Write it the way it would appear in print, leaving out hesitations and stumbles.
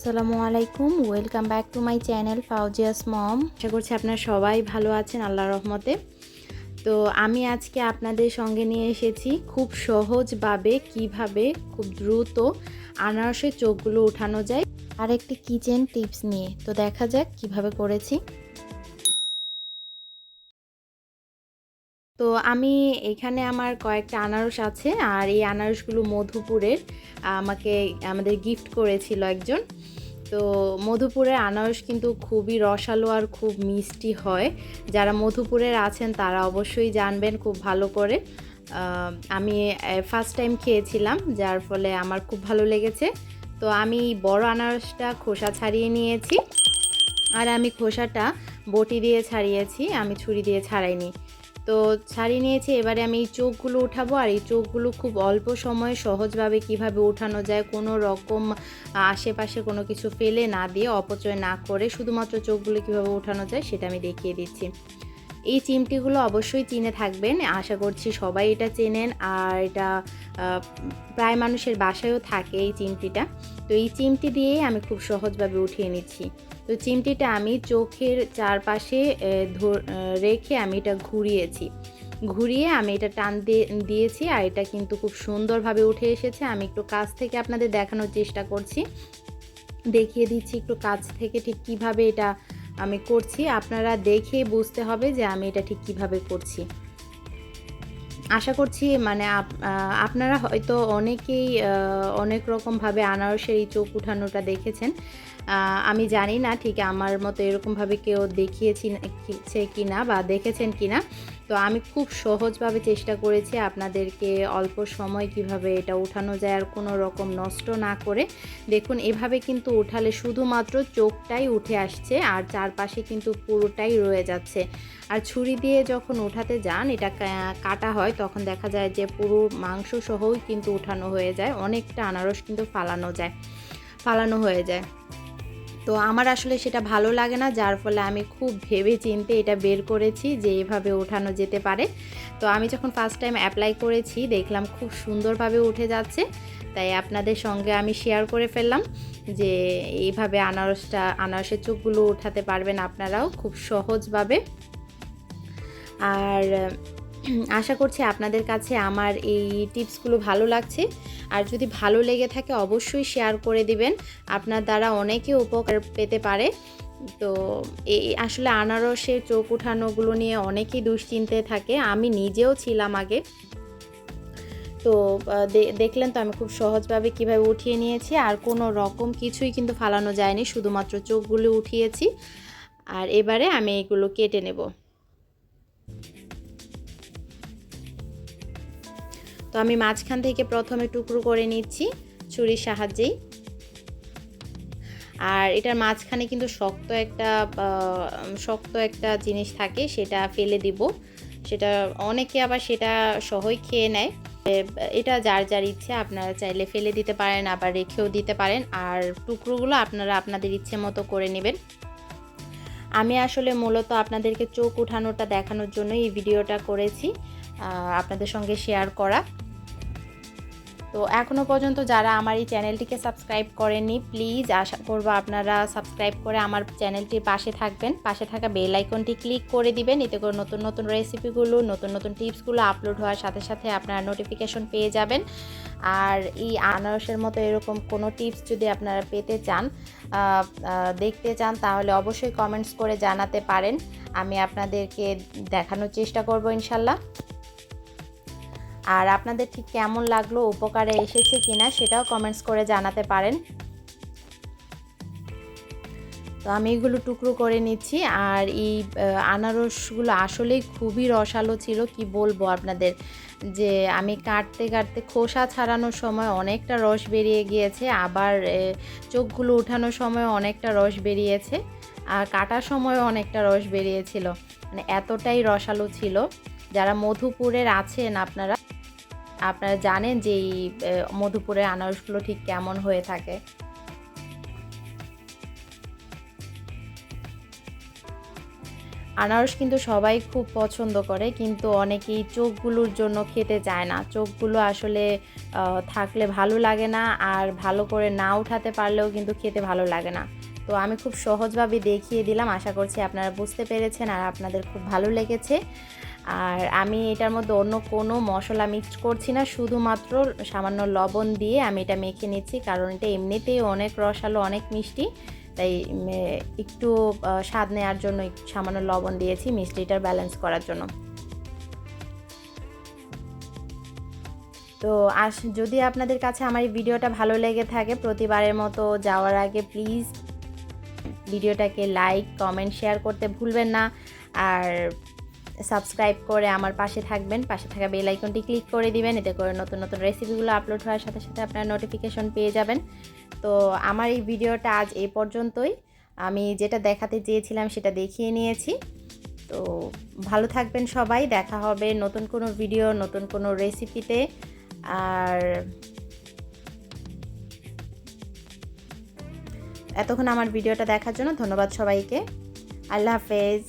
আসসালামু আলাইকুম, welcome back to my channel Fauzia's mom. আশা করছি আপনারা সবাই ভালো আছেন আল্লাহর রহমতে। তো আমি আজকে আপনাদের সঙ্গে নিয়ে এসেছি খুব সহজভাবে কিভাবে খুব দ্রুত আনারসের চোখগুলো উঠানো যায় আর একটি কিচেন টিপস নিয়ে। তো দেখা যাক কিভাবে করেছি। তো আমি এখানে আমার কয়েকটা আনারস আছে, আর এই আনারসগুলো মধুপুরের আমাদের গিফট করেছিল একজন। তো মধুপুরের আনারস কিন্তু খুবই রসালো আর খুব মিষ্টি হয়। যারা মধুপুরের আছেন তারা অবশ্যই জানবেন খুব ভালো করে। আমি ফার্স্ট টাইম খেয়েছিলাম, যার ফলে আমার খুব ভালো লেগেছে। তো আমি বড় আনারসটা খোসা ছাড়িয়ে নিয়েছি, আর আমি খোসাটা বটি দিয়ে ছাড়িয়েছি, আমি ছুরি দিয়ে ছাড়াইনি। তো ছাড়িয়ে নিয়েছি। এবারে আমি এই চোখগুলো উঠাবো, আর এই চোখগুলো খুব অল্প সময়ে সহজভাবে কিভাবে উঠানো যায়, কোনো রকম আশেপাশে কোনো কিছু ফেলে না দিয়ে, অপচয় না করে শুধুমাত্র চোখগুলো কিভাবে উঠানো যায় সেটা আমি দেখিয়ে দিচ্ছি। এই চিমটিগুলো অবশ্যই চিনে থাকবেন, আশা করছি সবাই এটা চেনেন, আর এটা প্রায় মানুষের বাসায়ও থাকে এই চিমটিটা। তো এই চিমটি দিয়েই আমি খুব সহজভাবে উঠিয়ে নিচ্ছি। তো চিমটিটা আমি চোখের চারপাশে রেখে আমি এটা ঘুরিয়ে আমি এটা টান দিয়েছি, আর এটা কিন্তু খুব সুন্দরভাবে উঠে এসেছে। আমি একটু কাছ থেকে আপনাদের দেখানোর চেষ্টা করছি, দেখিয়ে দিচ্ছি একটু কাছ থেকে ঠিক কিভাবে এটা আমি করছি। আপনারা দেখে বুঝতে হবে যে আমি এটা ঠিক কিভাবে করছি। আশা করছি আপনারা হয়তো অনেকেই অনেক রকমভাবে আনারসের এই চোখ উঠানোটা দেখেছেন। আমি জানি না ঠিক আমার মতো এরকমভাবে কেউ দেখিয়েছে কিনা বা দেখেছেন কিনা। তো আমি খুব সহজভাবে চেষ্টা করেছি আপনাদেরকে অল্প সময় কিভাবে এটা উঠানো যায় আর কোনো রকম নষ্ট না করে। দেখুন, এভাবে কিন্তু উঠালে শুধুমাত্র চোখটাই উঠে আসছে, আর চারপাশে কিন্তু পুরোটাই রয়ে যাচ্ছে। আর ছুরি দিয়ে যখন উঠাতে যান, এটা কাটা হয়, তখন দেখা যায় যে পুরো মাংস সহই কিন্তু উঠানো হয়ে যায়, অনেকটা আনারস কিন্তু ফালানো হয়ে যায়। তো আমার আসলে সেটা ভালো লাগে না, যার ফলে আমি খুব ভেবে চিন্তে এটা বের করেছি যে এভাবে ওঠানো যেতে পারে। তো আমি যখন ফার্স্ট টাইম অ্যাপ্লাই করেছি দেখলাম খুব সুন্দরভাবে উঠে যাচ্ছে, তাই আপনাদের সঙ্গে আমি শেয়ার করে ফেললাম যে এইভাবে আনারসের চোখগুলো উঠাতে পারবেন আপনারাও খুব সহজভাবে। আর আশা করছি আপনাদের কাছে আমার এই টিপসগুলো ভালো লাগছে, আর যদি ভালো লেগে থাকে অবশ্যই শেয়ার করে দিবেন, আপনার দ্বারা অনেকে উপকার পেতে পারে। তো আসলে আনারসের চোখ উঠানোগুলো নিয়ে অনেকেই দুশ্চিন্তায় থাকে, আমি নিজেও ছিলাম আগে। তো দেখলেন তো আমি খুব সহজভাবে কিভাবে উঠিয়ে নিয়েছি, আর কোনো রকম কিছুই কিন্তু ফালানো যায়নি, শুধুমাত্র চোখগুলো উঠিয়েছি। আর এবারে আমি এগুলো কেটে নেব। তো আমি মাঝখান থেকে প্রথমে টুকরো করে নিচ্ছি ছুরির সাহায্যেই। আর এটার মাঝখানে কিন্তু শক্ত একটা জিনিস থাকে, সেটা ফেলে দিব। সেটা অনেকে আবার সেটা সহই খেয়ে নেয়। এটা যার যার ইচ্ছে, আপনারা চাইলে ফেলে দিতে পারেন, আবার রেখেও দিতে পারেন। আর টুকরোগুলো আপনারা আপনাদের ইচ্ছে মতো করে নেবেন। আমি আসলে মূলত আপনাদেরকে চোখ উঠানোটা দেখানোর জন্য এই ভিডিওটা করেছি, আপনাদের সঙ্গে শেয়ার করা। তো এখনও পর্যন্ত যারা আমার এই চ্যানেলটিকে সাবস্ক্রাইব করেননি, প্লিজ আশা করব আপনারা সাবস্ক্রাইব করে আমার চ্যানেলটির পাশে থাকবেন। পাশে থাকা বেল আইকনটি ক্লিক করে দিবেন, এতে করে নতুন নতুন রেসিপিগুলো, নতুন নতুন টিপসগুলো আপলোড হওয়ার সাথে সাথে আপনারা নোটিফিকেশন পেয়ে যাবেন। আর এই আনারসের মতো এরকম কোনো টিপস যদি আপনারা পেতে চান, দেখতে চান, তাহলে অবশ্যই কমেন্টস করে জানাতে পারেন। আমি আপনাদেরকে দেখানোর চেষ্টা করব ইনশাল্লাহ। আর আপনাদের ঠিক কেমন লাগলো, উপকারে এসেছে কিনা সেটাও কমেন্টস করে জানাতে পারেন। তো আমি এগুলো টুকরো করে নিচ্ছি। আর এই আনারসগুলো আসলেই খুবই রসালো ছিল, কি বলবো আপনাদের, যে আমি কাটতে কাটতে খোসা ছাড়ানোর সময় অনেকটা রস বেরিয়ে গিয়েছে, আবার চোখগুলো উঠানোর সময় অনেকটা রস বেরিয়েছে, আর কাটার সময়ও অনেকটা রস বেরিয়েছিল। মানে এতটাই রসালো ছিল। যারা মধুপুরের আছেন আপনারা জানেন যে এই মধুপুরের আনারসগুলো ঠিক কেমন হয়ে থাকে। আনারস কিন্তু সবাই খুব পছন্দ করে, কিন্তু অনেকেই চোখগুলোর জন্য খেতে চায় না। চোখগুলো আসলে থাকলে ভালো লাগে না, আর ভালো করে না উঠাতে পারলেও কিন্তু খেতে ভালো লাগে না। তো আমি খুব সহজভাবে দেখিয়ে দিলাম, আশা করছি আপনারা বুঝতে পেরেছেন আর আপনাদের খুব ভালো লেগেছে। আর আমি এটার মধ্যে অন্য কোনো মশলা মিক্স করছি না, শুধুমাত্র সামান্য লবণ দিয়ে আমি এটা মেখে নিচ্ছি, কারণ এটা এমনিতেই অনেক রসালো, অনেক মিষ্টি, তাই একটু স্বাদ নেওয়ার জন্য একটু সামান্য লবণ দিয়েছি, মিষ্টিটার ব্যালেন্স করার জন্য। তো যদি আপনাদের কাছে আমার এই ভিডিওটা ভালো লেগে থাকে, প্রতিবারের মতো যাওয়ার আগে প্লিজ ভিডিওটাকে লাইক, কমেন্ট, শেয়ার করতে ভুলবেন না। আর সাবস্ক্রাইব করে আমার পাশে থাকবেন, পাশে থাকা বেল আইকনটি ক্লিক করে দিবেন, এতে করে নতুন নতুন রেসিপিগুলো আপলোড হওয়ার সাথে সাথে আপনারা নোটিফিকেশন পেয়ে যাবেন। তো আমার এই ভিডিওটা আজ এই পর্যন্তই। আমি যেটা দেখাতে চেয়েছিলাম সেটা দেখিয়ে নিয়েছি। তো ভালো থাকবেন সবাই, দেখা হবে নতুন কোনো ভিডিও, নতুন কোনো রেসিপিতে। আর এতক্ষণ আমার ভিডিওটা দেখার জন্য ধন্যবাদ সবাইকে। আল্লাহ হাফেজ।